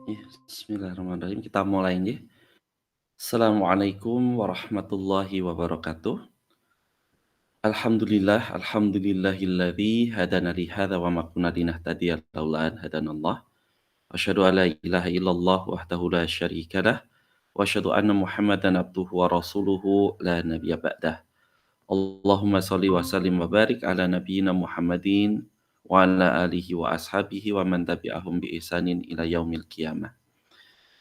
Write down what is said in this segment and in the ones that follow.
Ya, bismillahirrahmanirrahim. Kita mulai nggih. Assalamualaikum warahmatullahi wabarakatuh. Alhamdulillahilladzi hadana li hadza wa ma kunna linahtadiya laula an hadanallah. Asyhadu an la ilaha illallah wahdahu la syarikalah wa asyhadu anna Muhammadan abduhu wa rasuluhu la nabiyya ba'dah. Allahumma shalli wa sallim wa barik ala nabiyyina Muhammadin wa ala alihi wa ashabihi wa man tabi'ahum bi ihsanin ila yaumil qiyamah.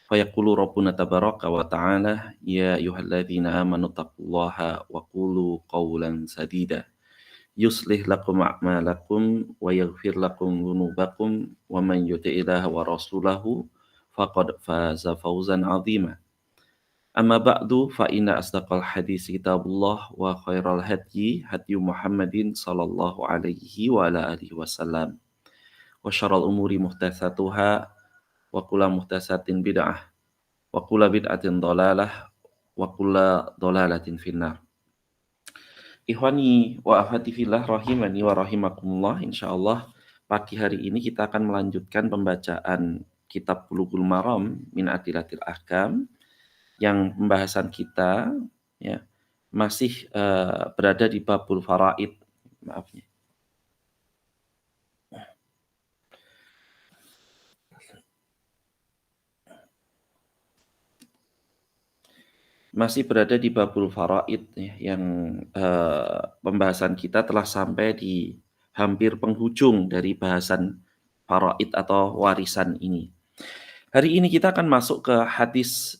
Fayaqulu Rabbuna tabaraka wa ta'ala ya ayyuhalladzina amanu taqullaha wa qulu qawlan sadida yuslih lakum a'malakum wa yaghfir lakum dhunubakum wa man yuti'illaha wa rasulahu faqad faza fawzan 'azima. Amma ba'du fa inna asdaqal hadis kitabullah wa khairal hadyi hadyu Muhammadin sallallahu alaihi wa ala alihi wasallam wa syarrul umuri muhdatsatuha wa kullu muhdatsatin bid'ah wa kulla bid'atin dhalalah wa kulla dhalalatin finnar. Ikhwani wa akhwati fillah rahimani wa rahimakumullah, insyaallah pagi hari ini kita akan melanjutkan pembacaan kitab Bulughul Maram min Adillatil Ahkam yang pembahasan kita ya masih berada di babul faraid. Maaf ya. Masih berada di babul faraid ya, yang pembahasan kita telah sampai di hampir penghujung dari bahasan faraid atau warisan ini. Hari ini kita akan masuk ke hadis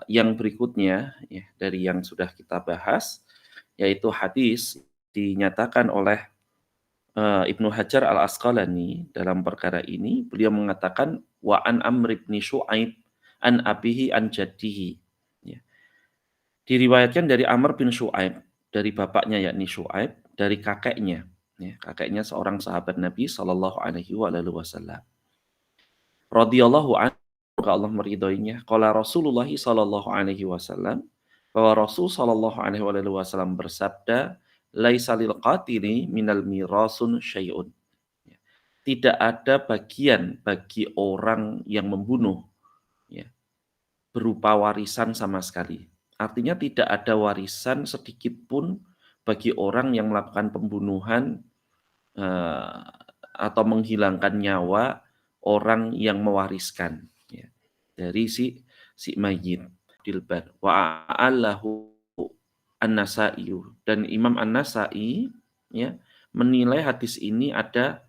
yang berikutnya ya, dari yang sudah kita bahas, yaitu hadis dinyatakan oleh Ibnu Hajar Al-Asqalani dalam perkara ini. Beliau mengatakan wa an Amr bin Syu'aib an abihi an jaddihi. Diriwayatkan dari Amr bin Syu'aib, dari bapaknya yakni Syu'aib, dari kakeknya, ya, kakeknya seorang sahabat Nabi Shallallahu Alaihi Wasallam. Radhiyallahu anhu, Allah meridhoinya. Qala Rasulullah Shallallahu Alaihi Wasallam, bahwa Rasul Shallallahu Alaihi Wasallam bersabda, laisa lil qatili minal mirasun syai'un. Tidak ada bagian bagi orang yang membunuh, ya, berupa warisan sama sekali. Artinya tidak ada warisan sedikit pun bagi orang yang melakukan pembunuhan atau menghilangkan nyawa orang yang mewariskan ya, dari si mayit. Dilbar wa allahu an-Nasa'i, dan Imam An-Nasa'i ya menilai hadis ini ada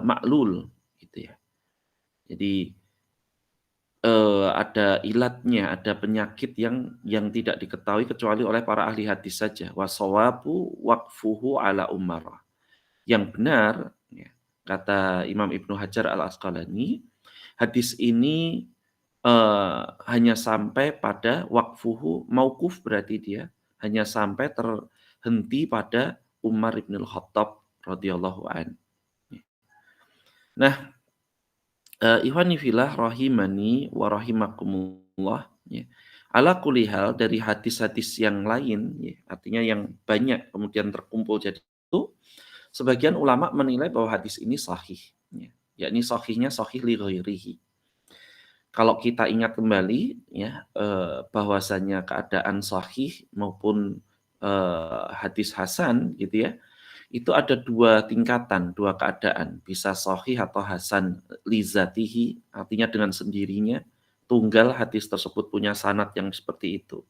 maklul gitu ya. Jadi ada ilatnya, ada penyakit yang tidak diketahui kecuali oleh para ahli hadis saja. Wasawabu waqfuhu ala umarah. Yang benar, ya, kata Imam Ibnu Hajar Al-Asqalani, hadis ini hanya sampai pada waqfuhu, mauquf berarti dia hanya sampai terhenti pada Umar ibn Khattab radhiyallahu an. Nah, ikhwani fillah rahimani wa rahimakumullah ya. Ala kulli hal, dari hadis-hadis yang lain ya, artinya yang banyak kemudian terkumpul jadi itu, sebagian ulama menilai bahwa hadis ini sahih ya. Yakni sahihnya sahih li ghairihi. Kalau kita ingat kembali ya, bahwasanya keadaan sahih maupun hadis hasan gitu ya, itu ada dua tingkatan, dua keadaan. Bisa sahih atau hasan li zatihi, artinya dengan sendirinya, tunggal hadis tersebut punya sanad yang seperti itu.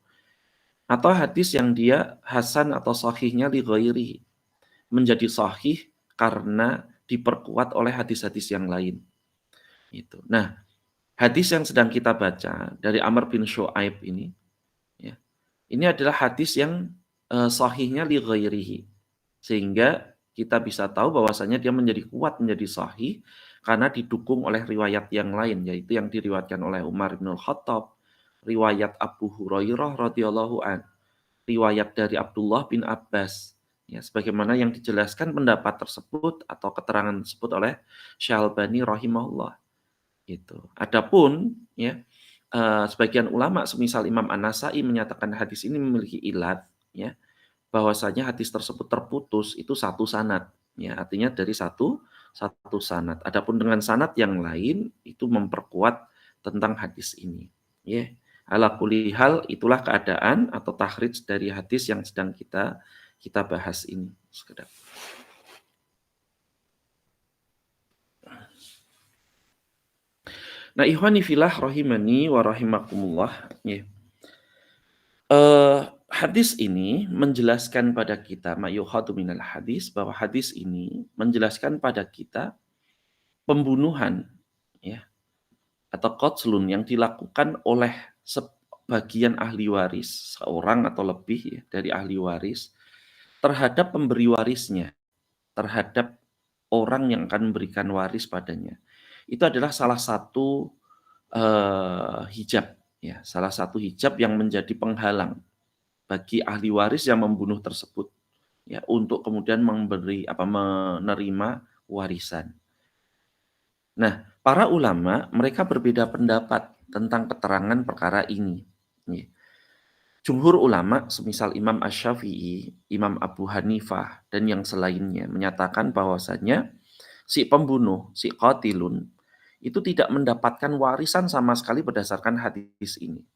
Atau hadis yang dia hasan atau sahihnya li ghairihi, menjadi sahih karena diperkuat oleh hadis-hadis yang lain. Itu. Nah, hadis yang sedang kita baca dari Amr bin Syu'aib ini, ya, ini adalah hadis yang sahihnya li ghairihi. Sehingga kita bisa tahu bahwasanya dia menjadi kuat, menjadi sahih karena didukung oleh riwayat yang lain, yaitu yang diriwayatkan oleh Umar bin Khattab, riwayat Abu Hurairah radhiyallahu an, riwayat dari Abdullah bin Abbas. Ya, sebagaimana yang dijelaskan pendapat tersebut atau keterangan tersebut oleh Syalbani rahimahullah. Gitu. Adapun ya, sebagian ulama semisal Imam An-Nasa'i menyatakan hadis ini memiliki ilat ya, bahwasanya hadis tersebut terputus itu satu sanad ya, artinya dari satu satu sanad. Adapun dengan sanad yang lain itu memperkuat tentang hadis ini. Ya. Ala kulli hal itulah keadaan atau takhrij dari hadis yang sedang kita bahas ini. Sekedar. Nah, ikhwani fillah rahimani wa rahimakumullah. Ya. Hadis ini menjelaskan pada kita mayukhatu minal hadis bahwa hadis ini menjelaskan pada kita pembunuhan ya atau qatslun yang dilakukan oleh sebagian ahli waris, seorang atau lebih ya, dari ahli waris terhadap pemberi warisnya, terhadap orang yang akan memberikan waris padanya. Itu adalah salah satu hijab ya, salah satu hijab yang menjadi penghalang bagi ahli waris yang membunuh tersebut ya untuk kemudian menerima warisan. Nah, para ulama mereka berbeda pendapat tentang keterangan perkara ini. Ya. Jumhur ulama semisal Imam Asy-Syafi'i, Imam Abu Hanifah dan yang selainnya menyatakan bahwasannya si pembunuh, si qatilun itu tidak mendapatkan warisan sama sekali berdasarkan hadis ini.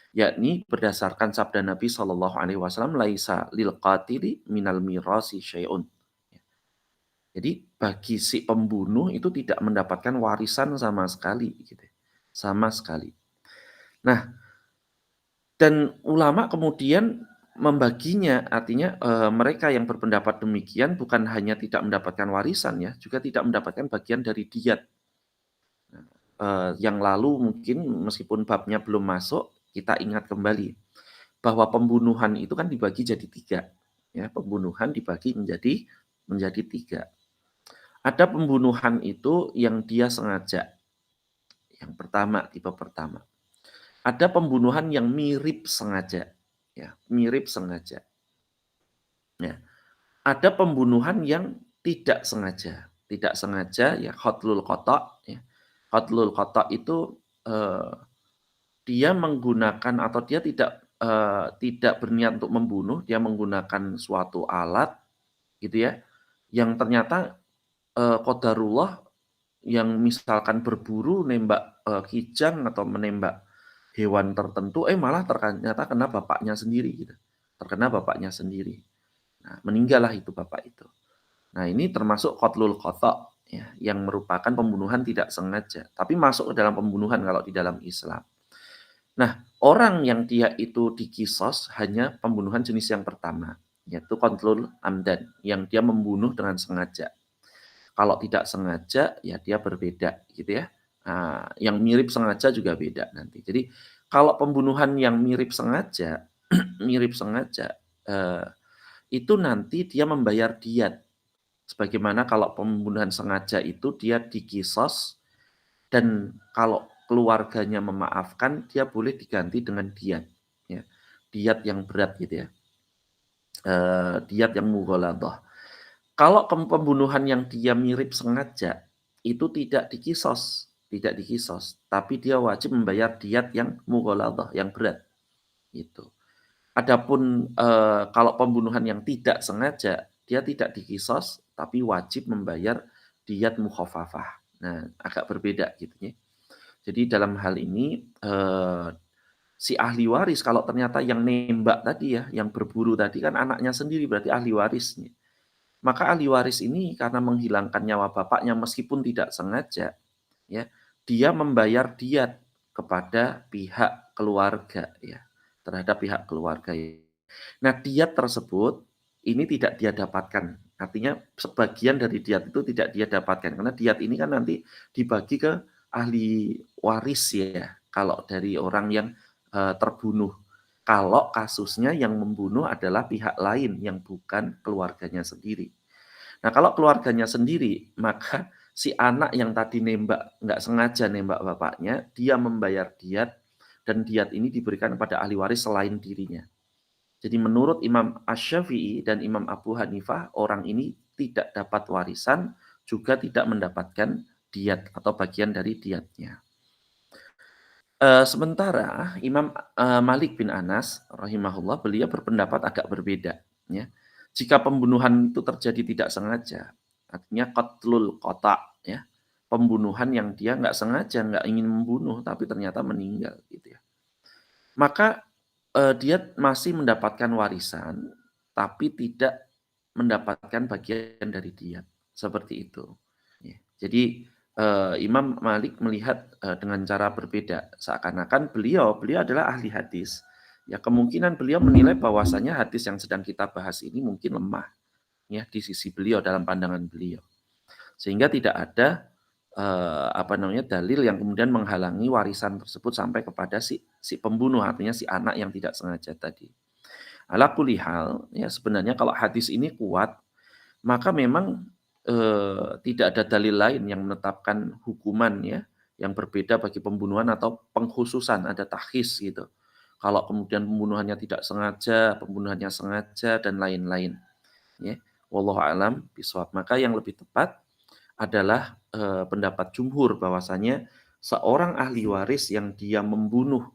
Yakni berdasarkan sabda Nabi Shallallahu alaihi wasallam laisa lil qatili minal mirasi syai'un. Jadi bagi si pembunuh itu tidak mendapatkan warisan sama sekali gitu. Sama sekali. Nah, dan ulama kemudian membaginya artinya mereka yang berpendapat demikian bukan hanya tidak mendapatkan warisan ya, juga tidak mendapatkan bagian dari diyat. Yang lalu mungkin meskipun babnya belum masuk, kita ingat kembali bahwa pembunuhan itu kan dibagi jadi tiga. Ya, pembunuhan dibagi menjadi tiga. Ada pembunuhan itu yang dia sengaja. Yang pertama, tipe pertama. Ada pembunuhan yang mirip sengaja. Ya, mirip sengaja. Ya. Ada pembunuhan yang tidak sengaja. Tidak sengaja ya qatlul khata' ya. Qatlul khata' itu dia menggunakan atau dia tidak berniat untuk membunuh, dia menggunakan suatu alat gitu ya, yang ternyata qadarullah yang misalkan berburu nembak kijang atau menembak hewan tertentu, malah ternyata kena bapaknya sendiri gitu. Terkena bapaknya sendiri. Nah, meninggallah itu bapak itu. Nah, ini termasuk qatlul khata' ya, yang merupakan pembunuhan tidak sengaja, tapi masuk ke dalam pembunuhan kalau di dalam Islam. Nah, orang yang dia itu dikisos hanya pembunuhan jenis yang pertama, yaitu qatlul amdan, yang dia membunuh dengan sengaja. Kalau tidak sengaja, ya dia berbeda gitu ya. Yang mirip sengaja juga beda nanti. Jadi kalau pembunuhan yang mirip sengaja, mirip sengaja, itu nanti dia membayar diat. Sebagaimana kalau pembunuhan sengaja itu dia dikisos dan kalau keluarganya memaafkan, dia boleh diganti dengan diat. Ya. Diat yang berat gitu ya. Diat yang mughaladhah. Kalau pembunuhan yang dia mirip sengaja, itu tidak dikisos, tapi dia wajib membayar diat yang mughaladhah, yang berat, gitu. Adapun, kalau pembunuhan yang tidak sengaja, dia tidak dikisos, tapi wajib membayar diat mukhafafah. Nah, agak berbeda gitu ya. Jadi dalam hal ini, si ahli waris kalau ternyata yang nembak tadi ya, yang berburu tadi kan anaknya sendiri, berarti ahli warisnya. Maka ahli waris ini karena menghilangkan nyawa bapaknya meskipun tidak sengaja, ya, dia membayar diat kepada pihak keluarga ya, terhadap pihak keluarga. Nah, diat tersebut ini tidak dia dapatkan. Artinya sebagian dari diat itu tidak dia dapatkan karena diat ini kan nanti dibagi ke ahli waris ya, kalau dari orang yang terbunuh. Kalau kasusnya yang membunuh adalah pihak lain yang bukan keluarganya sendiri. Nah, kalau keluarganya sendiri, maka si anak yang tadi nembak, nggak sengaja nembak bapaknya, dia membayar diat dan diat ini diberikan kepada ahli waris selain dirinya. Jadi menurut Imam Asy-Syafi'i dan Imam Abu Hanifah, orang ini tidak dapat warisan, juga tidak mendapatkan diat atau bagian dari diatnya. Sementara Imam Malik bin Anas rahimahullah, beliau berpendapat agak berbeda ya. Jika pembunuhan itu terjadi tidak sengaja, Artinya qatlul qata' ya, pembunuhan yang dia nggak sengaja, nggak ingin membunuh, tapi ternyata meninggal gitu ya. Maka, dia masih mendapatkan warisan, tapi tidak mendapatkan bagian dari dia seperti itu. Ya, jadi, Imam Malik melihat, dengan cara berbeda, seakan-akan beliau adalah ahli hadis. Ya kemungkinan beliau menilai bahwasanya hadis yang sedang kita bahas ini mungkin lemah, ya di sisi beliau, dalam pandangan beliau. Sehingga tidak ada, apa namanya, dalil yang kemudian menghalangi warisan tersebut sampai kepada si pembunuh, artinya si anak yang tidak sengaja tadi. Ala kulli hal, ya sebenarnya kalau hadis ini kuat, maka memang, tidak ada dalil lain yang menetapkan hukuman ya, yang berbeda bagi pembunuhan atau pengkhususan, ada takhis gitu. Kalau kemudian pembunuhannya tidak sengaja, pembunuhannya sengaja, dan lain-lain, ya. Wallahu a'lam bishawab. Maka yang lebih tepat adalah, pendapat jumhur bahwasanya seorang ahli waris yang dia membunuh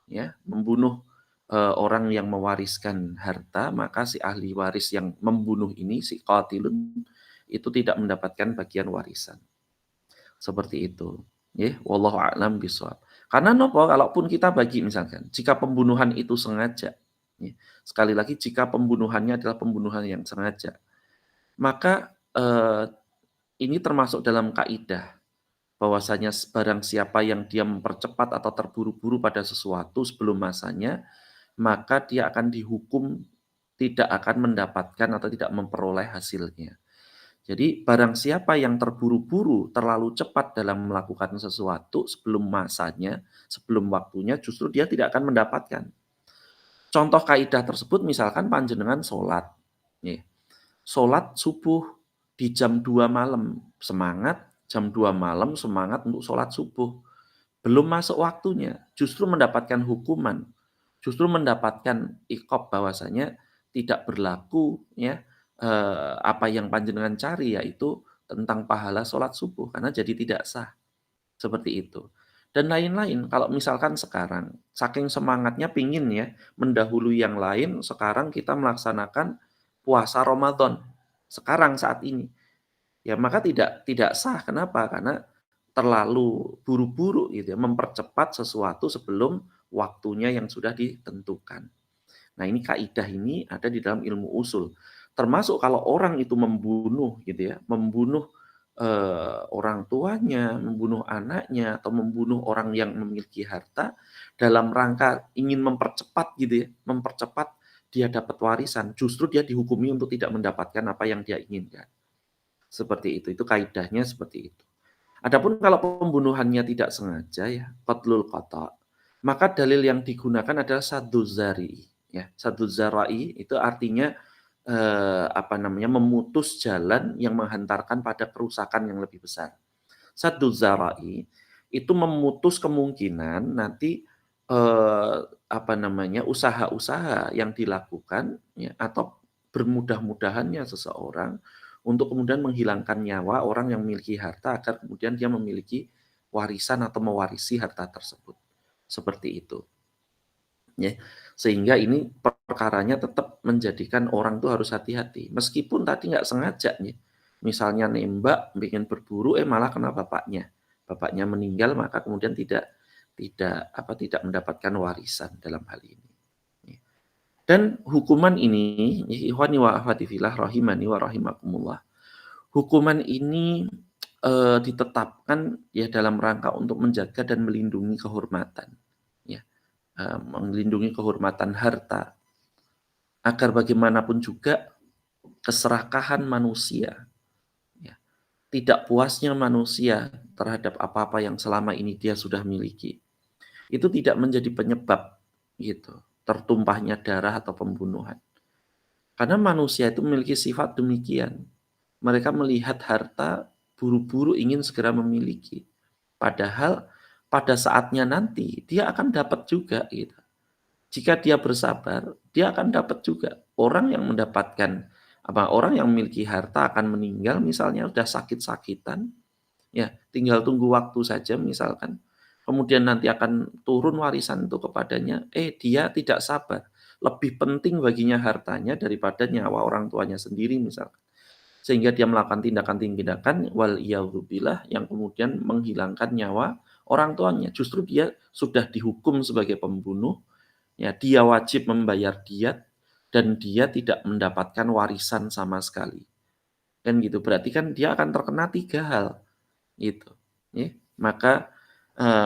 ya, membunuh, orang yang mewariskan harta, maka si ahli waris yang membunuh ini, si qatilun, itu tidak mendapatkan bagian warisan. Seperti itu, nggih, wallahu a'lam bishawab. Karena nopo, kalaupun kita bagi misalkan, jika pembunuhan itu sengaja, ya, sekali lagi jika pembunuhannya adalah pembunuhan yang sengaja, maka, ini termasuk dalam kaidah bahwasanya barang siapa yang dia mempercepat atau terburu-buru pada sesuatu sebelum masanya, maka dia akan dihukum tidak akan mendapatkan atau tidak memperoleh hasilnya. Jadi barang siapa yang terburu-buru, terlalu cepat dalam melakukan sesuatu sebelum masanya, sebelum waktunya, justru dia tidak akan mendapatkan. Contoh kaidah tersebut misalkan panjenengan sholat, nggih. Sholat subuh di jam 2 malam, semangat, jam 2 malam semangat untuk sholat subuh. Belum masuk waktunya, justru mendapatkan hukuman, justru mendapatkan iqab bahwasanya tidak berlaku ya, apa yang panjenengan cari, yaitu tentang pahala sholat subuh, karena jadi tidak sah, seperti itu. Dan lain-lain, kalau misalkan sekarang, saking semangatnya pingin ya, mendahului yang lain, sekarang kita melaksanakan puasa Ramadan, sekarang saat ini. Ya maka tidak sah, kenapa? Karena terlalu buru-buru gitu ya, mempercepat sesuatu sebelum waktunya yang sudah ditentukan. Nah ini kaidah ini ada di dalam ilmu usul. Termasuk kalau orang itu membunuh gitu ya, membunuh, orang tuanya, membunuh anaknya, atau membunuh orang yang memiliki harta dalam rangka ingin mempercepat gitu ya, mempercepat dia dapat warisan, justru dia dihukumi untuk tidak mendapatkan apa yang dia inginkan. Seperti itu kaidahnya seperti itu. Adapun kalau pembunuhannya tidak sengaja ya, qatlul khata', maka dalil yang digunakan adalah sadduz zari'i ya. Sadduz zara'i itu artinya, apa namanya, memutus jalan yang menghantarkan pada kerusakan yang lebih besar. Sadduz zara'i itu memutus kemungkinan nanti, apa namanya, usaha-usaha yang dilakukan ya, atau bermudah-mudahannya seseorang untuk kemudian menghilangkan nyawa orang yang memiliki harta agar kemudian dia memiliki warisan atau mewarisi harta tersebut. Seperti itu, ya. Sehingga ini perkaranya tetap menjadikan orang tuh harus hati-hati. Meskipun tadi nggak sengaja nih, misalnya nembak, bikin berburu, malah kena bapaknya. Bapaknya meninggal, maka kemudian tidak mendapatkan warisan dalam hal ini. Dan hukuman ini, ikhwani wa akhwati fillah rahimani wa rahimakumullah. Hukuman ini, ditetapkan ya dalam rangka untuk menjaga dan melindungi kehormatan, ya, melindungi kehormatan harta, agar bagaimanapun juga keserakahan manusia, ya, tidak puasnya manusia terhadap apa-apa yang selama ini dia sudah miliki, itu tidak menjadi penyebab gitu, tertumpahnya darah atau pembunuhan. Karena manusia itu memiliki sifat demikian. Mereka melihat harta, buru-buru ingin segera memiliki. Padahal pada saatnya nanti dia akan dapat juga gitu. Jika dia bersabar, dia akan dapat juga. Orang yang mendapatkan orang yang memiliki harta akan meninggal misalnya sudah sakit-sakitan, ya tinggal tunggu waktu saja misalkan. Kemudian nanti akan turun warisan itu kepadanya, dia tidak sabar. Lebih penting baginya hartanya daripada nyawa orang tuanya sendiri misalkan. sehingga dia melakukan tindakan-tindakan wal billah yang kemudian menghilangkan nyawa orang tuanya. Justru dia sudah dihukum sebagai pembunuh, ya dia wajib membayar diat dan dia tidak mendapatkan warisan sama sekali. Kan gitu. Berarti kan dia akan terkena 3 hal, gitu. Ya. Maka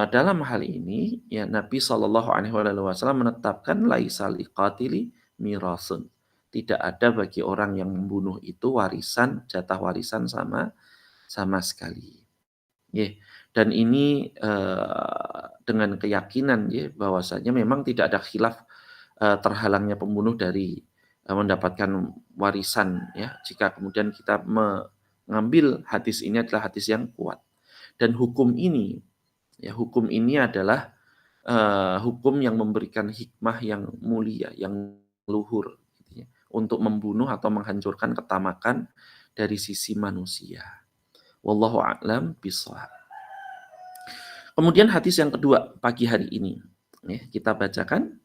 dalam hal ini ya Nabi Shallallahu alaihi wasallam menetapkan laisa liqatili mirasun. Tidak ada bagi orang yang membunuh itu warisan, jatah warisan sama sama sekali. Ya. Dan ini dengan keyakinan ya bahwasanya memang tidak ada khilaf terhalangnya pembunuh dari mendapatkan warisan ya jika kemudian kita mengambil hadis ini adalah hadis yang kuat. Dan hukum ini adalah hukum yang memberikan hikmah yang mulia, yang luhur gitu ya, untuk membunuh atau menghancurkan ketamakan dari sisi manusia. Wallahu a'lam bishawab. Kemudian hadis yang kedua pagi hari ini ya, kita bacakan.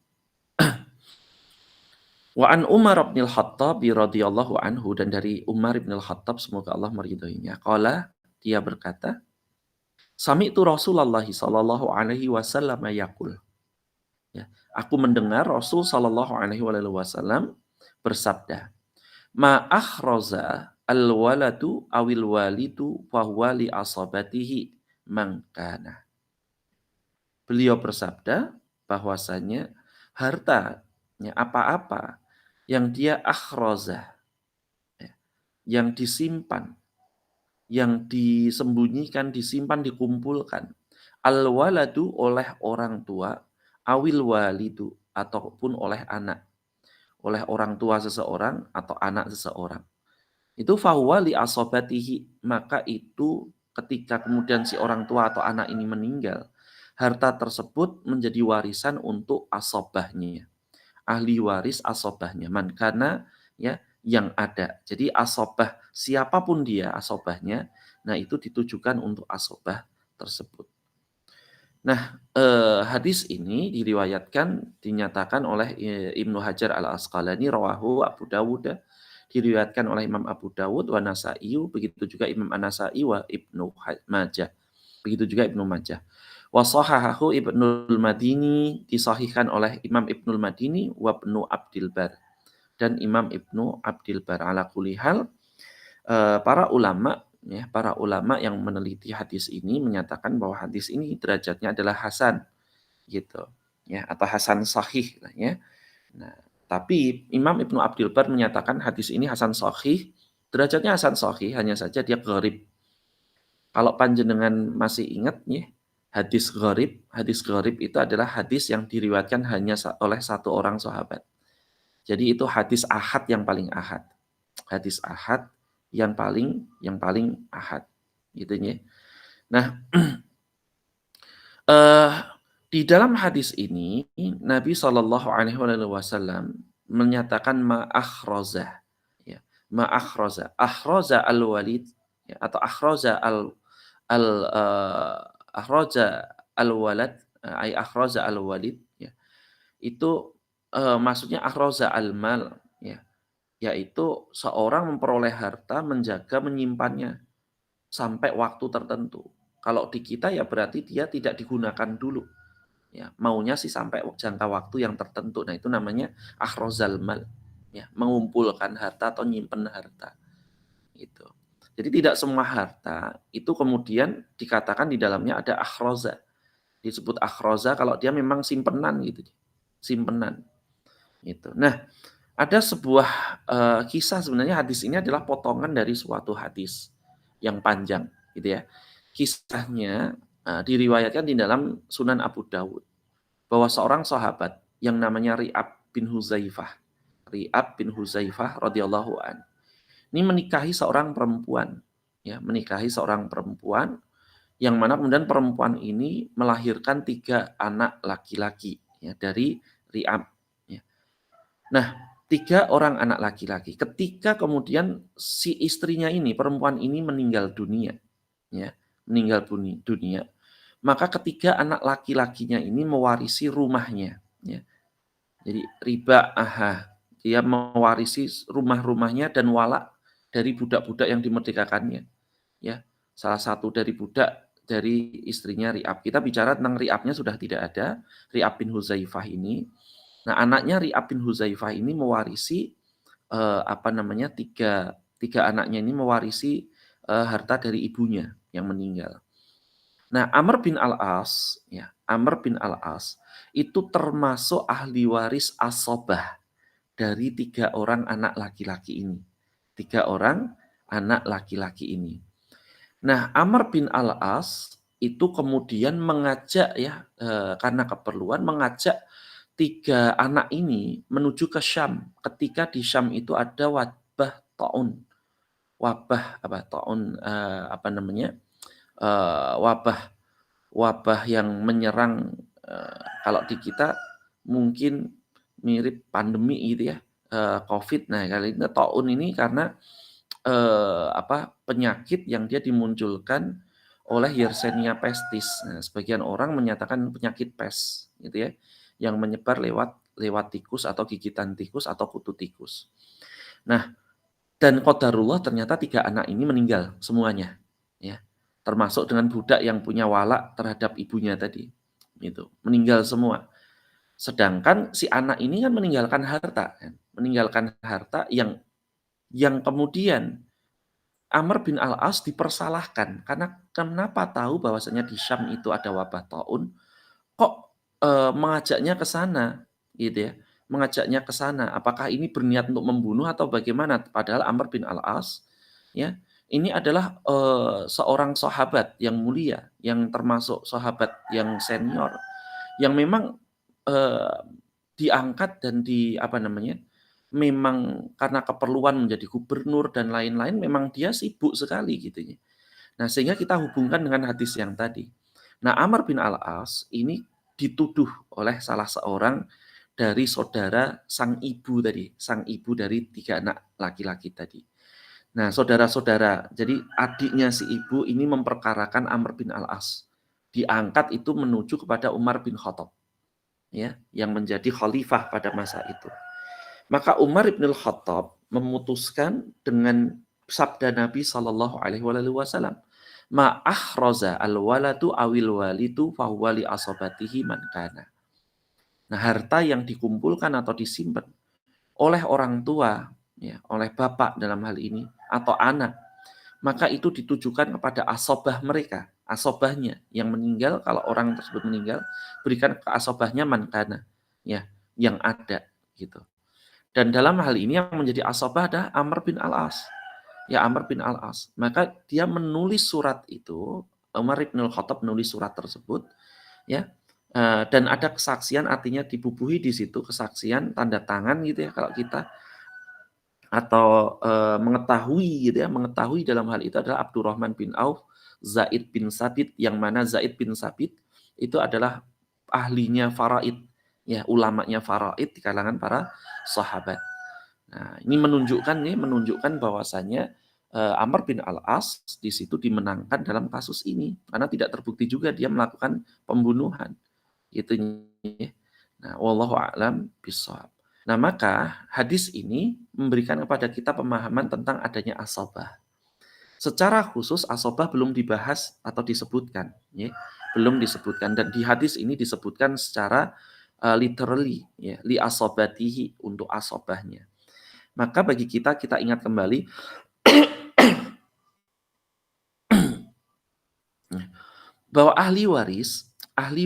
Wa an Umar bin Al-Khattab radhiyallahu anhu, dan dari Umar bin Al-Khattab semoga Allah meridhoinya. Qala, dia berkata, sami'tu Rasulullah sallallahu alaihi wasallam yaqul. Ya, aku mendengar Rasul sallallahu alaihi wasallam bersabda, ma akhraza al-waladu awil walidu fa huwa li asabatihi man kana. Beliau bersabda bahwasanya harta apa-apa yang dia akhraza, ya, yang disimpan, yang disembunyikan, disimpan, dikumpulkan. Al-waladu oleh orang tua, awil walidu ataupun oleh anak. Oleh orang tua seseorang atau anak seseorang. Itu fahuwa li asobatihi, maka itu ketika kemudian si orang tua atau anak ini meninggal, harta tersebut menjadi warisan untuk asobahnya. Ahli waris asobahnya, man karena ya yang ada. Jadi asobah siapapun dia asobahnya, nah itu ditujukan untuk asobah tersebut. Nah, hadis ini diriwayatkan, dinyatakan oleh Ibnu Hajar Al-Asqalani, rawahu Abu Dawud, diriwayatkan oleh Imam Abu Dawud wa Nasa'i, begitu juga Imam An-Nasa'i wa Ibnu Majah. Begitu juga Ibnu Majah. Wa sahahahu Ibnul Madini, disahihkan oleh Imam Ibnul Madini wa Ibnu Abdil Bar, dan Imam Ibnu Abdil Bar. Ala kulli hal, para ulama yang meneliti hadis ini menyatakan bahwa hadis ini derajatnya adalah hasan gitu ya, atau hasan sahih ya. Nah, tapi Imam Ibnu Abdil Bar menyatakan hadis ini hasan sahih, derajatnya hasan sahih, hanya saja dia gharib. Kalau panjenengan masih ingat ya, hadis gharib itu adalah hadis yang diriwayatkan hanya oleh satu orang sahabat. Jadi itu hadis ahad yang paling ahad. Hadis ahad yang paling ahad gitu ya. Nah, di dalam hadis ini Nabi Shallallahu alaihi wasallam menyatakan ma'akhraza ya, ma'akhraza, akhraza al-walid ya, atau akhraza al akhraza al-walad, ay akhraza al-walid ya. Itu maksudnya akhraza al-mal ya, yaitu seorang memperoleh harta, menjaga, menyimpannya sampai waktu tertentu. Kalau di kita ya berarti dia tidak digunakan dulu. Ya, maunya sih sampai jangka waktu yang tertentu. Nah, itu namanya akhrozal mal. Ya, mengumpulkan harta atau nyimpen harta. Gitu. Jadi tidak semua harta itu kemudian dikatakan di dalamnya ada akhroza. Disebut akhroza kalau dia memang simpenan gitu. Simpenan. Gitu. Nah, ada sebuah kisah, sebenarnya hadis ini adalah potongan dari suatu hadis yang panjang gitu ya. Kisahnya diriwayatkan di dalam Sunan Abu Dawud bahwa seorang sahabat yang namanya Ri'ab bin Huzaifah radhiyallahu an, ini menikahi seorang perempuan, ya, menikahi seorang perempuan yang mana kemudian perempuan ini melahirkan 3 anak laki-laki ya dari Ri'ab. Ya. Nah, 3 orang anak laki-laki. Ketika kemudian si istrinya ini, perempuan ini meninggal dunia, ya, meninggal dunia, maka ketiga anak laki-lakinya ini mewarisi rumahnya. Ya. Jadi riba, dia mewarisi rumah-rumahnya dan wala dari budak-budak yang dimerdekakannya, ya. Salah satu dari budak dari istrinya Ri'ab. Kita bicara tentang Ri'abnya sudah tidak ada, Ri'ab bin Huzaifah ini. Nah, anaknya Ri'ab bin Huzaifah ini mewarisi, apa namanya, tiga anaknya ini mewarisi, harta dari ibunya yang meninggal. Nah, Amr bin Al-As, ya, Amr bin Al-As itu termasuk ahli waris asobah dari 3 orang anak laki-laki ini. 3 orang anak laki-laki ini. Nah, Amr bin Al-As itu kemudian mengajak, ya, karena keperluan mengajak 3 anak ini menuju ke Syam. Ketika di Syam itu ada wabah taun. Wabah apa, taun, apa namanya, wabah wabah yang menyerang, kalau di kita mungkin mirip pandemi gitu ya, Covid. Nah, kali ini taun ini karena, apa, penyakit yang dia dimunculkan oleh Yersinia pestis. Nah, sebagian orang menyatakan penyakit pes gitu ya, yang menyebar lewat lewat tikus atau gigitan tikus atau kutu tikus. Nah, dan qadarullah ternyata 3 anak ini meninggal semuanya, ya. Termasuk dengan budak yang punya walak terhadap ibunya tadi, gitu. Meninggal semua. Sedangkan si anak ini kan meninggalkan harta yang kemudian Amr bin Al-As dipersalahkan karena kenapa tahu bahwasanya di Syam itu ada wabah taun, kok, mengajaknya ke sana, gitu ya, mengajaknya ke sana. Apakah ini berniat untuk membunuh atau bagaimana? Padahal Amr bin Al-As, ya, ini adalah, seorang sahabat yang mulia, yang termasuk sahabat yang senior, yang memang, eee, diangkat dan apa namanya, memang karena keperluan menjadi gubernur dan lain-lain, memang dia sibuk sekali gitu ya. Nah, sehingga kita hubungkan dengan hadis yang tadi. Nah, Amr bin Al-As ini dituduh oleh salah seorang dari saudara sang ibu tadi, sang ibu dari 3 anak laki-laki tadi. Nah, saudara-saudara, jadi adiknya si ibu ini memperkarakan Amr bin Al-As. Diangkat itu menuju kepada Umar bin Khattab, ya, yang menjadi khalifah pada masa itu. Maka Umar bin Khattab memutuskan dengan sabda Nabi Shallallahu alaihi wasallam, "Ma ahraza al-waladu awil walidu fahuwa li asabatihi man kana." Nah, harta yang dikumpulkan atau disimpan oleh orang tua, ya, oleh bapak dalam hal ini atau anak, maka itu ditujukan kepada asobah mereka, asobahnya yang meninggal. Kalau orang tersebut meninggal, berikan ke asobahnya man kana, ya, yang ada gitu. Dan dalam hal ini yang menjadi asobah adalah Amr bin Al-As. Ya, Amr bin Al-As. Maka dia menulis surat itu, Umar bin Khattab menulis surat tersebut, ya. Dan ada kesaksian, artinya dibubuhi di situ kesaksian tanda tangan gitu ya kalau kita, atau, mengetahui gitu ya, mengetahui dalam hal itu adalah Abdurrahman bin Auf, Zaid bin Sabit, yang mana Zaid bin Sabit itu adalah ahlinya faraid, ya, ulamanya faraid di kalangan para sahabat. Nah, ini menunjukkan bahwasanya, Amr bin Al-As di situ dimenangkan dalam kasus ini, karena tidak terbukti juga dia melakukan pembunuhan, gitu ya. Nah, wallahu a'lam bishawab. Nah, maka hadis ini memberikan kepada kita pemahaman tentang adanya asabah. Secara khusus asabah belum dibahas atau disebutkan, ya, belum disebutkan, dan di hadis ini disebutkan secara, literally, ya, li asabatihi, untuk asabahnya. Maka bagi kita, kita ingat kembali bahwa ahli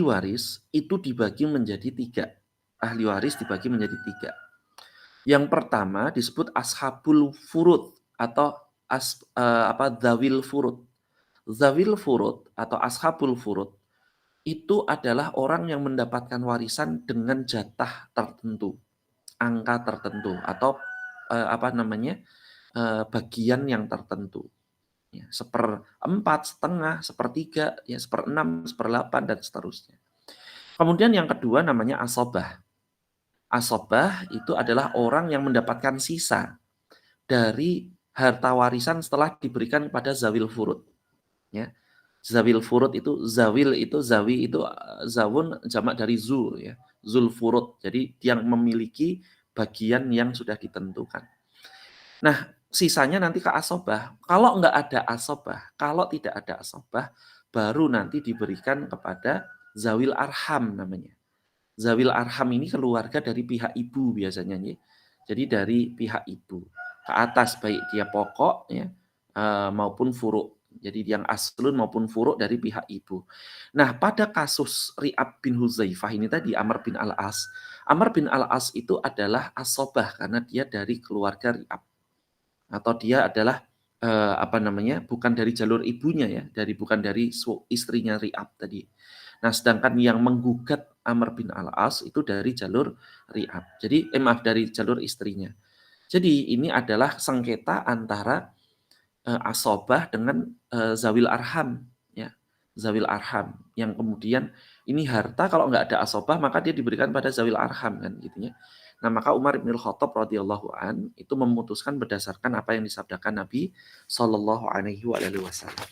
waris itu dibagi menjadi 3. Ahli waris dibagi menjadi 3. Yang pertama disebut ashabul furud atau dzawil furud. Dzawil furud atau ashabul furud itu adalah orang yang mendapatkan warisan dengan jatah tertentu, angka tertentu, atau, apa namanya, bagian yang tertentu. Ya, 1/4, setengah, 1/3, ya, 1/6, 1/8, dan seterusnya. Kemudian yang kedua namanya asobah. Asobah itu adalah orang yang mendapatkan sisa dari harta warisan setelah diberikan kepada zawil furud. Ya. Zawil furud itu, zawil itu, zawi itu, zawun jamak dari zul, ya. Zul furud. Jadi yang memiliki bagian yang sudah ditentukan. Nah, sisanya nanti ke asobah. Kalau nggak ada asobah, kalau tidak ada asobah, baru nanti diberikan kepada zawil arham namanya. Zawil arham ini keluarga dari pihak ibu biasanya ya. Jadi dari pihak ibu ke atas baik dia pokok ya maupun furuk. Jadi yang aslun maupun furuk dari pihak ibu. Nah, pada kasus Ri'ab bin Huzaifah ini tadi Amr bin Al-As. Amr bin Al-As itu adalah asobah karena dia dari keluarga Ri'ab atau dia adalah apa namanya? Bukan dari jalur ibunya ya, bukan dari istrinya Ri'ab tadi. Nah, sedangkan yang menggugat Amr bin Al-As itu dari jalur Ri'ab. Jadi maaf dari jalur istrinya. Jadi ini adalah sengketa antara asobah dengan zawil arham ya. Zawil arham yang kemudian ini harta kalau nggak ada asobah maka dia diberikan pada zawil arham kan gitu ya. Nah, maka Umar bin Khattab radhiyallahu an itu memutuskan berdasarkan apa yang disabdakan Nabi sallallahu alaihi wasallam.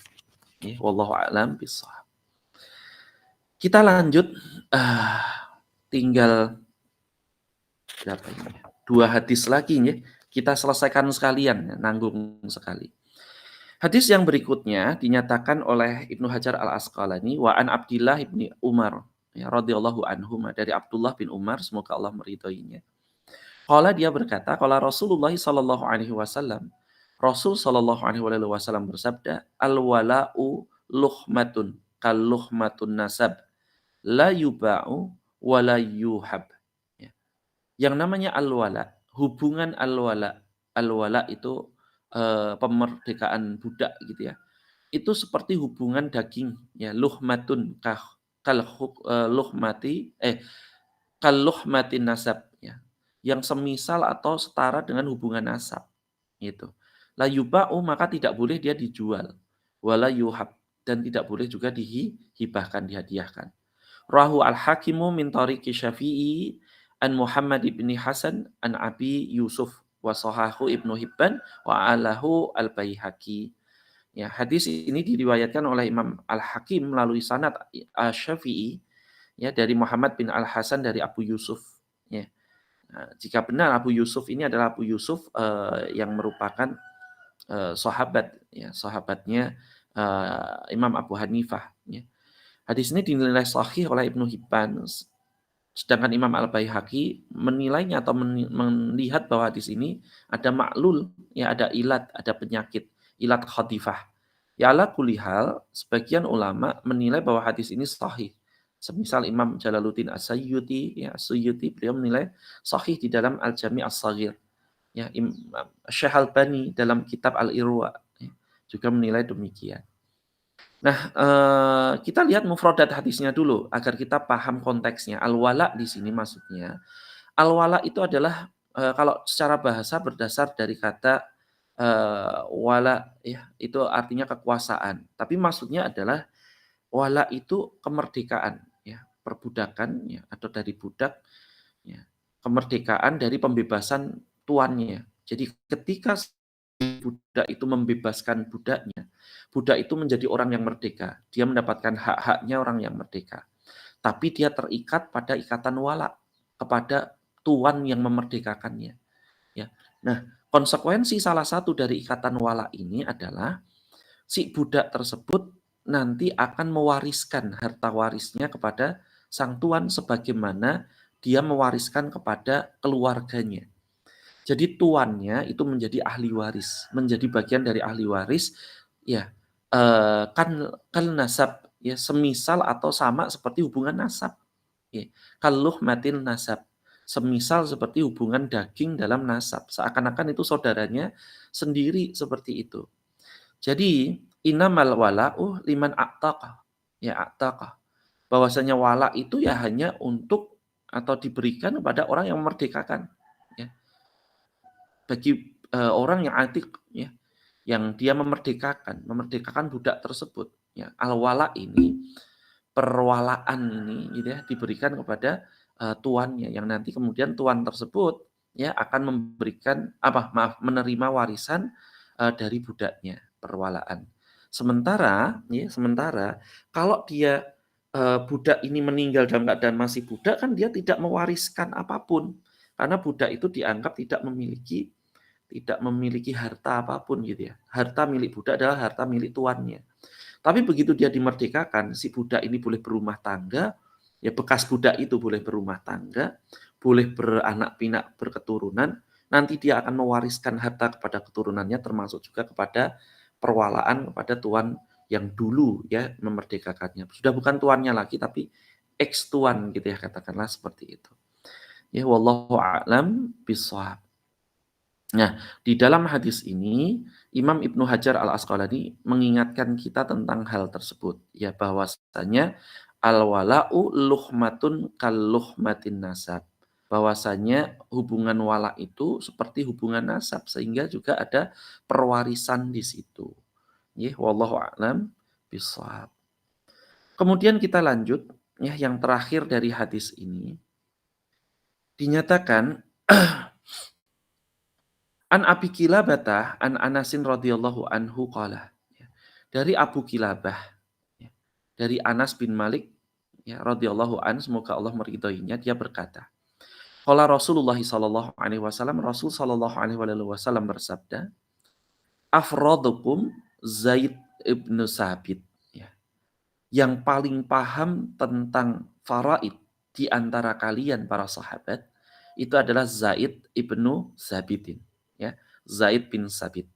Ya, wallahu a'lam bishawab. Kita lanjut tinggal berapa ini? Dua hadis lagi ya. Kita selesaikan sekalian, ya, nanggung sekali. Hadis yang berikutnya dinyatakan oleh Ibnu Hajar Al-Asqalani wa an Abdillah ibni Umar ya radhiyallahu anhuma dari Abdullah bin Umar semoga Allah meridhoinya. Qala dia berkata, qala Rasulullah sallallahu alaihi wasallam, Rasul sallallahu alaihi wasallam bersabda, al wala'u luhmatun kal luhmatun nasab la yuba'u wa la yuhab. Ya. Yang namanya al-wala, hubungan al-wala. Al-wala itu pemerdekaan budak gitu ya. Itu seperti hubungan daging ya, luhmatun luhmati kal luhmatin nasab ya. Yang semisal atau setara dengan hubungan nasab gitu. La yuba'u maka tidak boleh dia dijual. Wala yuhab dan tidak boleh juga dihibahkan, dihadiahkan. Rahu al-Hakimu min tariqi Syafi'i an Muhammad ibn Hasan an Abi Yusuf wa sahahu Ibnu Hibban wa alahu al-Baihaqi. Ya, hadis ini diriwayatkan oleh Imam Al-Hakim melalui sanad Syafi'i ya dari Muhammad bin Al-Hasan dari Abu Yusuf ya. Nah, jika benar Abu Yusuf ini adalah Abu Yusuf yang merupakan sahabat ya, sahabatnya Imam Abu Hanifah ya. Hadis ini dinilai sahih oleh Ibnu Hibban. Sedangkan Imam Al-Baihaqi menilainya atau melihat bahwa hadis ini ada maklul, ya ada ilat, ada penyakit, ilat khatifah. Ya ala kulihal, sebagian ulama menilai bahwa hadis ini sahih. Semisal Imam Jalaluddin As-Sayyuti, ya As-Sayyuti beliau menilai sahih di dalam Al-Jami' As-Saghir. Ya, Syekh Al-Bani dalam kitab Al-Irwa ya, juga menilai demikian. Nah, kita lihat mufradat hadisnya dulu agar kita paham konteksnya. Al-wala di sini maksudnya, al-wala itu adalah kalau secara bahasa berdasar dari kata wala ya, itu artinya kekuasaan. Tapi maksudnya adalah wala itu kemerdekaan ya, perbudakan ya atau dari budak ya, kemerdekaan dari pembebasan tuannya. Jadi ketika budak itu membebaskan budaknya, budak itu menjadi orang yang merdeka. Dia mendapatkan hak-haknya orang yang merdeka. Tapi dia terikat pada ikatan wala kepada tuan yang memerdekakannya. Ya. Nah, konsekuensi salah satu dari ikatan wala ini adalah si budak tersebut nanti akan mewariskan harta warisnya kepada sang tuan sebagaimana dia mewariskan kepada keluarganya. Jadi tuannya itu menjadi ahli waris, menjadi bagian dari ahli waris, ya kan nasab, ya semisal atau sama seperti hubungan nasab, ya kaluh matil nasab, semisal seperti hubungan daging dalam nasab, seakan-akan itu saudaranya sendiri seperti itu. Jadi innamal wala'u liman a'taqa, ya a'taqa, bahwasanya wala itu ya hanya untuk atau diberikan kepada orang yang memerdekakan, ya. Bagi orang yang atik ya, yang dia memerdekakan budak tersebut ya. Al-wala ini, perwalaan ini gitu ya, diberikan kepada tuannya yang nanti kemudian tuan tersebut ya akan memberikan menerima warisan dari budaknya, perwalaan. Sementara kalau dia budak ini meninggal dalam keadaan masih budak kan dia tidak mewariskan apapun karena budak itu dianggap tidak memiliki tidak memiliki harta apapun gitu ya. Harta milik budak adalah harta milik tuannya. Tapi begitu dia dimerdekakan, si budak ini boleh berumah tangga, ya bekas budak itu boleh berumah tangga, boleh beranak pinak berketurunan, nanti dia akan mewariskan harta kepada keturunannya termasuk juga kepada perwalaan kepada tuan yang dulu ya memerdekakannya. Sudah bukan tuannya lagi tapi ex tuan gitu ya katakanlah seperti itu. Ya wallahu a'lam bishawab. Nah, di dalam hadis ini Imam Ibnu Hajar Al-Asqalani mengingatkan kita tentang hal tersebut, ya bahwasanya al-wala'u luhmatun kal luhmatin nasab. Bahwasanya hubungan wala itu seperti hubungan nasab sehingga juga ada perwarisan di situ. Ya, wallahu a'lam bishawab. Kemudian kita lanjut ya yang terakhir dari hadis ini dinyatakan An Abi Kilabah an Anasin radhiyallahu anhu qala. Ya. Dari Abu Kilabah, ya, dari Anas bin Malik ya radhiyallahu an semoga Allah meridhoinya dia berkata, qala Rasulullah sallallahu alaihi wasallam Rasul sallallahu alaihi wasallam bersabda, afradukum Zaid ibnu Sabit ya. Yang paling paham tentang faraid di antara kalian para sahabat itu adalah Zaid ibnu Sabitin ya. Zaid bin Sabit.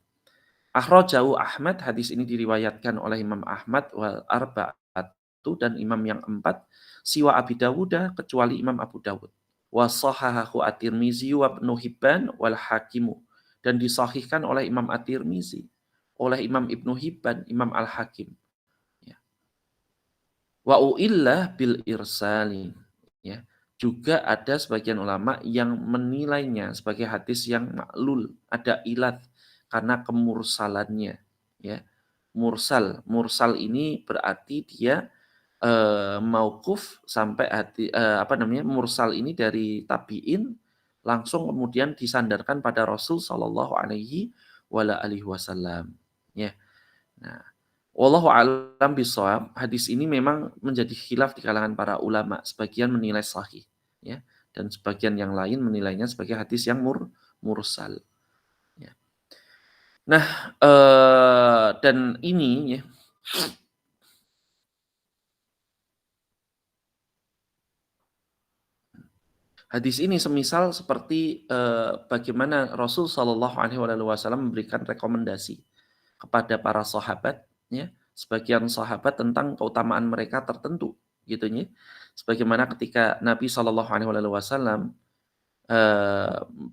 Akhrajahu Ahmad, hadis ini diriwayatkan oleh Imam Ahmad wal arba'atu dan imam yang empat, siwa Abi Dawud kecuali Imam Abu Dawud. Wa sahahahu At-Tirmizi wa Ibnu Hibban wal Hakimu dan disahihkan oleh Imam At-Tirmizi, oleh Imam Ibnu Hibban, Imam Al-Hakim. Ya. Wa uillah bil irsali. Ya. Juga ada sebagian ulama yang menilainya sebagai hadis yang maklul, ada ilat karena kemursalannya, ya. Mursal ini berarti dia mauquf sampai apa namanya? Mursal ini dari tabi'in langsung kemudian disandarkan pada Rasul sallallahu alaihi wasallam, ya. Nah, wallahu a'lam bishawab, hadis ini memang menjadi khilaf di kalangan para ulama. Sebagian menilai sahih, ya, dan sebagian yang lain menilainya sebagai hadis yang mursal. Ya. Nah, dan ini ya, hadis ini semisal seperti bagaimana Rasul Shallallahu Alaihi Wasallam memberikan rekomendasi kepada para sahabat, ya, sebagian sahabat tentang keutamaan mereka tertentu, gitu ya. Sebagaimana ketika Nabi Shallallahu Alaihi Wasallam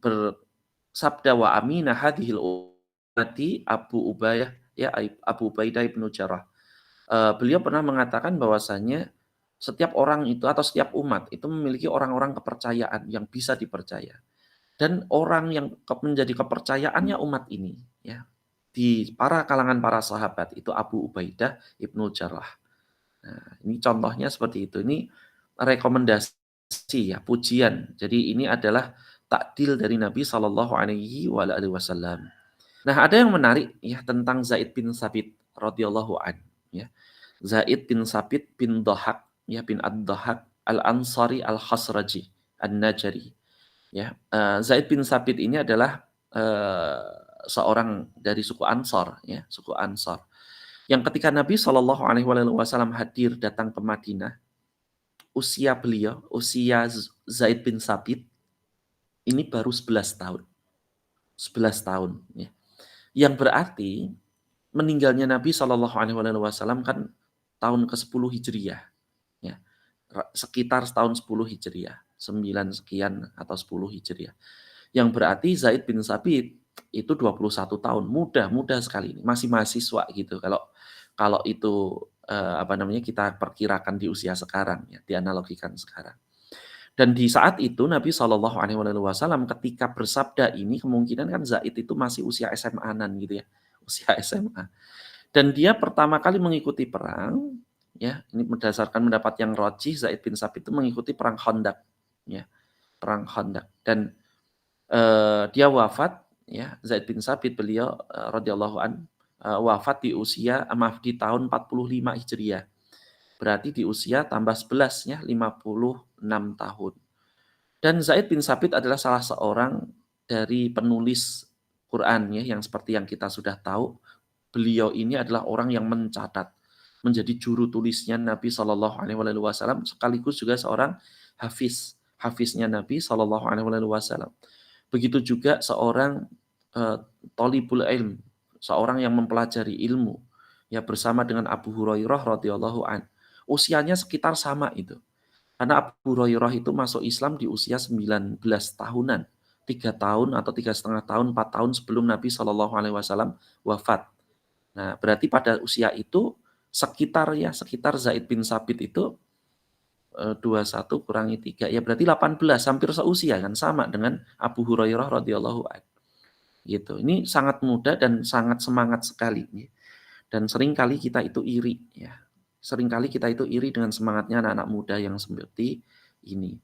bersabda wa amina hadhil ummati Abu Ubaidah ya Abu Ubaidah ibnu Jarrah. Beliau pernah mengatakan bahwasanya setiap orang itu atau setiap umat itu memiliki orang-orang kepercayaan yang bisa dipercaya. Dan orang yang menjadi kepercayaannya umat ini ya di para kalangan para sahabat itu Abu Ubaidah ibnu Jarrah. Nah, ini contohnya seperti itu. Ini rekomendasi ya, pujian. Jadi ini adalah takdil dari Nabi Shallallahu Alaihi Wasallam. Nah, ada yang menarik ya tentang Zaid bin Sabit radhiyallahu an. Ya. Zaid bin Sabit bin Dhahak ya bin Ad-Dhahak Al-Ansari Al-Khasraji An-Najari. Ya, Zaid bin Sabit ini adalah seorang dari suku Ansor ya, suku Ansor. Yang ketika Nabi Shallallahu Alaihi Wasallam hadir datang ke Madinah, usia beliau, usia Zaid bin Sabit ini baru 11 tahun. 11 tahun. Ya. Yang berarti meninggalnya Nabi Shallallahu Alaihi Wasallam kan tahun ke-10 Hijriah. Ya. Sekitar tahun 10 Hijriah. 9 sekian atau 10 Hijriah. Yang berarti Zaid bin Sabit itu 21 tahun. Muda sekali ini. Masih mahasiswa gitu. Kalau itu apa namanya kita perkirakan di usia sekarang ya, dianalogikan sekarang. Dan di saat itu Nabi Shallallahu Alaihi Wasallam ketika bersabda ini kemungkinan kan Zaid itu masih usia SMA-an gitu ya, usia SMA. Dan dia pertama kali mengikuti perang, ya ini berdasarkan pendapat yang rajih Zaid bin Sabit itu mengikuti perang Khandaq, ya perang Khandaq. Dan dia wafat, ya Zaid bin Sabit beliau radhiyallahu an wafat di usia maaf di tahun 45 Hijriah. Berarti di usia tambah 11 ya 56 tahun. Dan Zaid bin Sabit adalah salah seorang dari penulis Quran ya, yang seperti yang kita sudah tahu, beliau ini adalah orang yang mencatat, menjadi juru tulisnya Nabi Shallallahu Alaihi Wasallam sekaligus juga seorang hafiznya Nabi Shallallahu Alaihi Wasallam. Begitu juga seorang eh, tolibul ilm, seorang yang mempelajari ilmu ya bersama dengan Abu Hurairah radhiyallahu an. Usianya sekitar sama itu. Karena Abu Hurairah itu masuk Islam di usia 19 tahunan. 3 tahun atau 3,5 tahun, 4 tahun sebelum Nabi Shallallahu Alaihi Wasallam wafat. Nah, berarti pada usia itu sekitar Zaid bin Sabit itu 21 kurangi 3 ya berarti 18, hampir seusia kan, sama dengan Abu Hurairah radhiyallahu anhu gitu. Ini sangat muda dan sangat semangat sekali ya. Dan seringkali kita itu iri ya. Seringkali kita itu iri dengan semangatnya anak-anak muda yang seperti ini.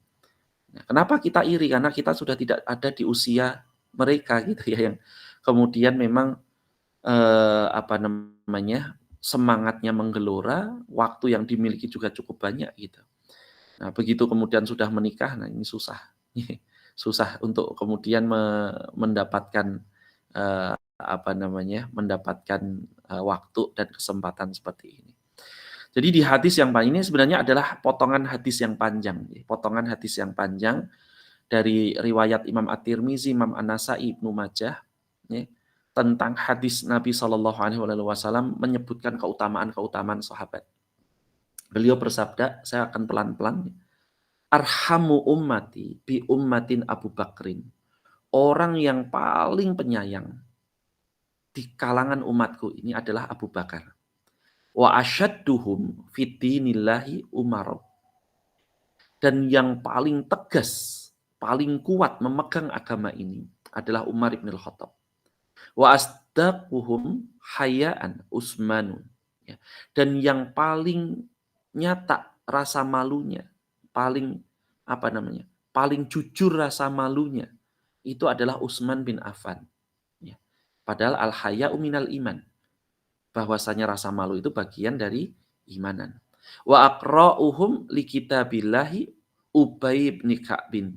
Nah, kenapa kita iri? Karena kita sudah tidak ada di usia mereka gitu ya, yang kemudian memang apa namanya, semangatnya menggelora, waktu yang dimiliki juga cukup banyak gitu. Nah, begitu kemudian sudah menikah, nah ini susah. Susah untuk kemudian mendapatkan, apa namanya, mendapatkan, waktu dan kesempatan seperti ini. Jadi di hadis yang ini sebenarnya adalah potongan hadis yang panjang, potongan hadis yang panjang dari riwayat Imam At-Tirmizi, Imam An-Nasa'i, Ibnu Majah, ya, tentang hadis Nabi Shallallahu Alaihi Wasallam menyebutkan keutamaan-keutamaan sahabat. Beliau bersabda, saya akan pelan-pelan. Arhamu ummati bi ummatin Abu Bakrin. Orang yang paling penyayang di kalangan umatku ini adalah Abu Bakar. Wa asyadduhum fitinillahi Umar. Dan yang paling tegas, paling kuat memegang agama ini adalah Umar ibn al-Khattab. Wa asdaquhum hayaan Utsmanun. Ya. Dan yang paling nyata rasa malunya, paling apa namanya, paling jujur rasa malunya itu adalah Utsman bin Affan. Ya. Padahal al-haya'u minal iman, bahwasanya rasa malu itu bagian dari imanan. Wa aqra'uhum li kitabillahi Ubay bin Ka'bin.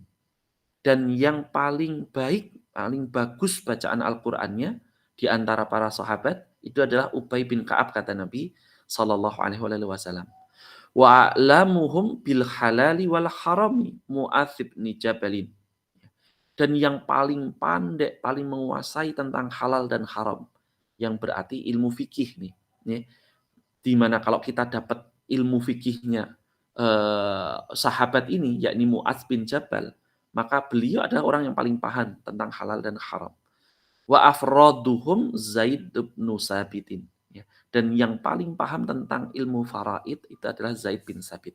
Dan yang paling baik, paling bagus bacaan Al-Qur'annya di antara para sahabat itu adalah Ubay bin Ka'ab, kata Nabi sallallahu alaihi wasallam. Wa a'lamuhum bil halali wal harami Mu'adz bin Jabalin. Dan yang paling pandai, paling menguasai tentang halal dan haram, yang berarti ilmu fikih nih, ya. Di mana kalau kita dapat ilmu fikihnya sahabat ini, yakni Mu'adz bin Jabal, maka beliau adalah orang yang paling paham tentang halal dan haram. Wa afraduhum Zaid bin Sabitin. Ya. Dan yang paling paham tentang ilmu faraid itu adalah Zaid bin Sabit.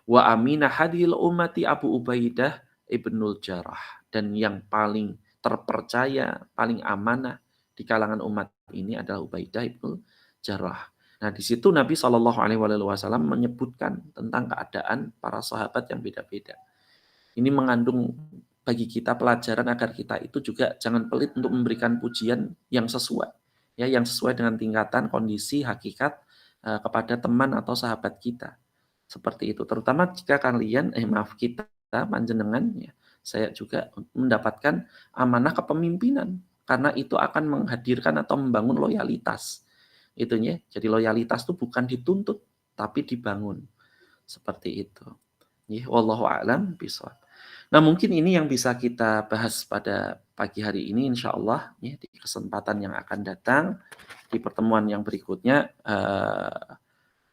Wa aminah hadil ummati Abu Ubaidah ibnul Jarrah. Dan yang paling terpercaya, paling amanah di kalangan umat ini adalah Ubaidah ibnul Jarrah. Nah, di situ Nabi Shallallahu Alaihi Wasallam menyebutkan tentang keadaan para sahabat yang beda-beda. Ini mengandung bagi kita pelajaran agar kita itu juga jangan pelit untuk memberikan pujian yang sesuai, ya, yang sesuai dengan tingkatan, kondisi, hakikat kepada teman atau sahabat kita. Seperti itu. Terutama jika kalian, kita, panjenengan, ya, saya juga mendapatkan amanah kepemimpinan, karena itu akan menghadirkan atau membangun loyalitas. Itunya. Jadi loyalitas itu bukan dituntut, tapi dibangun. Seperti itu. Ya, wallahu a'lam bishawab. Nah, mungkin ini yang bisa kita bahas pada pagi hari ini, insya Allah, ya, di kesempatan yang akan datang, di pertemuan yang berikutnya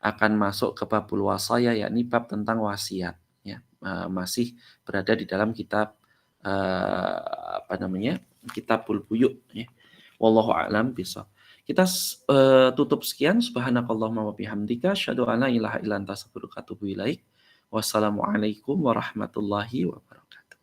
akan masuk ke babul wasaya, yakni bab tentang wasiat. Ya, masih berada di dalam kitab apa namanya, Kitabul Buyuk. Ya. Wallahu a'lam bishawab. Kita tutup sekian. Subhanakallahumma wa bihamdika asyhadu an la ilaha illa anta astaghfiruka wa atubu ilaik. Wassalamualaikum warahmatullahi wabarakatuh.